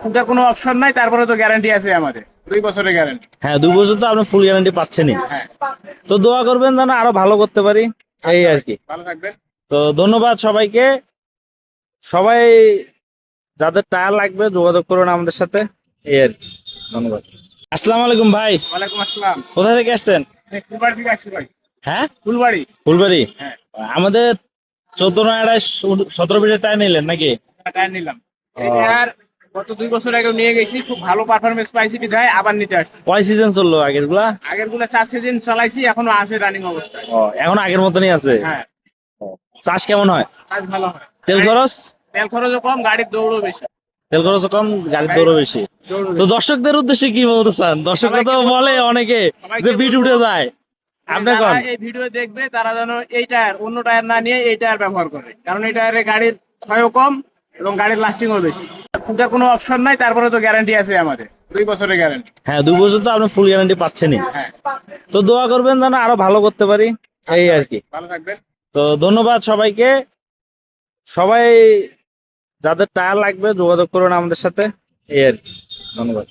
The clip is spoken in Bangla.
ওটার কোনো অপশন নাই, তারপরে তো গ্যারান্টি আছে আমাদের 2 বছরের গ্যারান্টি। হ্যাঁ 2 বছর তো আপনি ফুল গ্যারান্টি পাচ্ছেনই। হ্যাঁ, তো দোয়া করবেন যেন আরো ভালো করতে পারি, এই আচ্ছা আর ভাই, কি। ভালো থাকবেন। তো ধন্যবাদ সবাইকে। সবাই যাদের টায়ার লাগবে যোগাযোগ করুন আমাদের সাথে, এই আর কি। ধন্যবাদ। আসসালামু আলাইকুম ভাই, ওয়ালাইকুম আসসালাম। কোথা থেকে আসছেন? ফুলবাড়ি থেকে আসছি ভাই। হ্যাঁ, ফুলবাড়ি। ফুলবাড়ি। হ্যাঁ, আমাদের 14 28 17 পিসের টায়ার নিলেন নাকি? টায়ার নিলাম। এই টায়ার গত 2 বছর আগে নিয়ে গেছি, খুব ভালো পারফরমেন্স পাইছি বিধায় আবার নিতে আসছি। কয় সিজন চললো আগের গুলা? আগের গুলা 4 সিজন চালাইছি, এখনো আছে রানিং অবস্থায়। এখন আগের মতনই আছে? হ্যাঁ, চাষ কেমন হয়? কাজ ভালো হয়। তেল খরচ? তেল খরচও কম, গাড়ির দৌড়ও বেশি। তেল খরচ কম, গাড়ির দৌড়ও বেশি। দৌড়ও তো বেশি। দর্শকদের উদ্দেশ্যে কি বলতে চান? দর্শকরা তো সবাইকে বলবো- বলে অনেকে সবাইকে যে বিট বলবো, উঠে যায়, আপনি যারা কোন? এই ভিডিও দেখবে তারা যেন এই টায়ার, অন্য টায়ার না নিয়ে এই টায়ার ব্যবহার করে, কারণ এই টায়ারে গাড়ির ক্ষয়ও কম এবং গাড়ির লাস্টিংও বেশি। ওটার কোনো অপশন নাই, তারপরে তো গ্যারান্টি আছে আমাদের 2 বছরের গ্যারান্টি। হ্যাঁ 2 বছর তো আপনি ফুল গ্যারান্টি পাচ্ছেনই। হ্যাঁ, তো দোয়া করবেন যেন আরো ভালো করতে পারি, এই আর কি। ভালো থাকবেন। তো ধন্যবাদ সবাইকে। সবাই যাদের টায়ার লাগবে যোগাযোগ করুন আমাদের সাথে, এই আর কি। ধন্যবাদ।